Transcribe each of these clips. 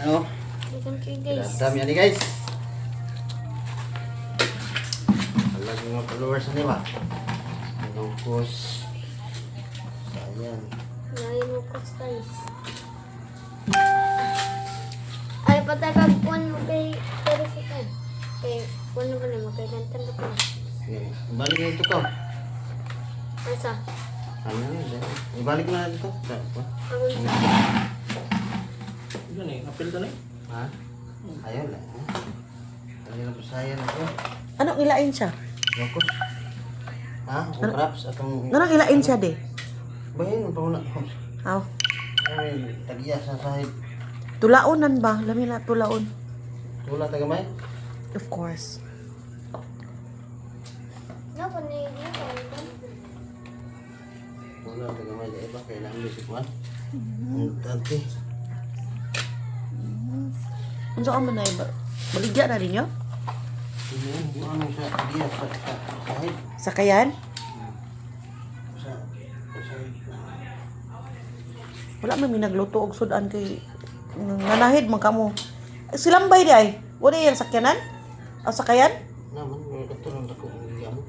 Ano? Guys. Dami yan guys. Lagi mga followers na ba? Lukos. Ayan. Nalilukos guys. Ay, patay kag kuwan mo kay verifikan. Kay kuwan mo na magkagantan na po. Balik na ito ko. Asa? Ano yan? Ibalik mo na dito. Ako sa. Ito nih, apel to nih. Ha? Ayaw lang. Dali na po saya na ito. Anong ilain siya? Lukos. Ha? O perhaps atong... Anong ilain siya, de? Bahin mo pa muna. Aw. Ay, tagiya sa sahid. Tulaonan ba? Lami na tulaon. Tula tagamay? Of course. Nga pa ni dito. Tula tagamay. Dahil ba? Kailangan mo si Juan. Tante. Ano ka man na iba? Baligya na rin yun? Ano sa tagiya sa sahid? Sakayan? Sa sahid. Wala man may nagluto og sudan kay nanahid man kamo. Silambay di ay. Wala yan sakyanan? O sakayan? Naman, may katulong ako ang gamot.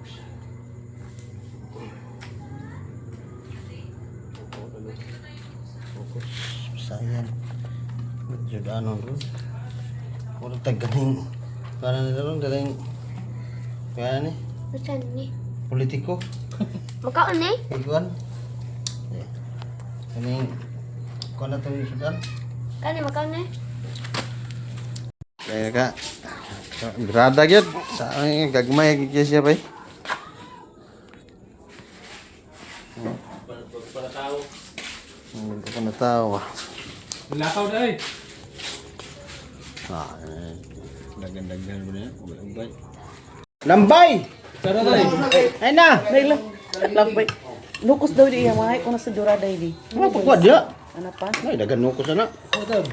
Fokus, sayang. Judanon ron. Puro taganing. Para na ron, daling... Kaya ni, Saan ni? politiko. Makaon ni? Iguan. Kaning... Kung na itong sudan. Kani makaon ni? Kaya ka. Grada gyud sa gagmay gyud siya bay. Para tahu. Hindi ko na tawa. Lakaw dai. Ah, dagan-dagan mo na. Lambay. Lambay! Sana dai. Ay na! Nailang. Lambay. Lukos daw di iya mahay kung nasa dura day di. Ano pa kuha dia? Ano pa? Ay, dagan mo ko sana. Betul.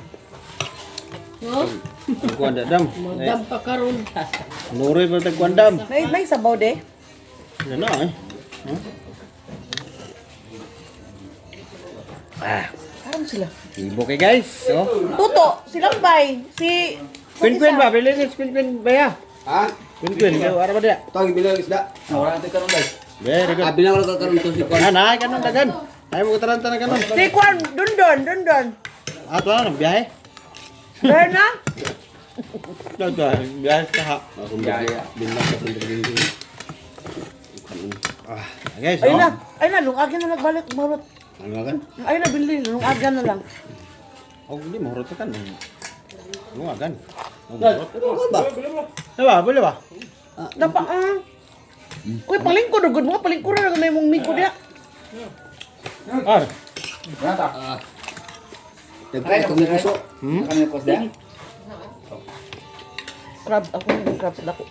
Kuha dadam. Dam pakaron. Nuroy pa tag kuandam. Nay sabaw de. Yan na eh. Ah, Karon sila. ibo kay guys. Oh. Tuto, silambay. Si Queen ba? Bili ni Queen ba ya? Ha? Queen, ara ba dia? Ito ang bilang isda. Wala natin karon guys. Very good. Bilang ko karon to si Kwan. Ana, kanon dagan. Ay mo taranta na kanon. Si Kwan, dundon. Ato na biyahe. Berna? Dato, biyahe sa ha. Akong bilang ko sa Ah, guys, Ay oh. na, lungagyan na nagbalik. Marot. Ano kan? Ay na, bilhin. Lungagyan na lang. Oh, hindi mahurot ka kan. Luwagan. Mahurot. Ano ba? Diba, boleh ba? Napa, Uy, palingkod. Agad mo, palingkod na lang mong mingkod ya. Ar. Nata. Nagpapit kami puso. Kami pos dia. Crab, ako yung crab sa dako.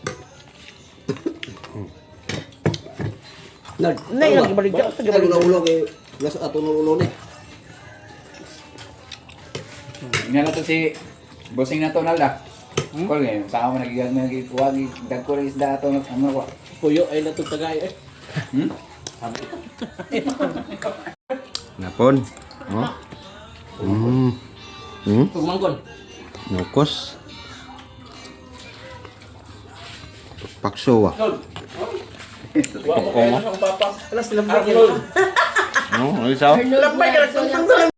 Nay, lagi balik dyan. Tayo na ulo kay Las ato na ulo ni. Inala to si bossing na to nalda. Kol ngayon, saan mo nagkuha, dagko rin isda ito, ano ko? Puyo ay natong tagay eh. Napon. Oh. Tumangkon. Nukos. Pakso ah. Wa mo kaya ang papa. Alas, silambay ka. No, ano isaw? Silambay ka.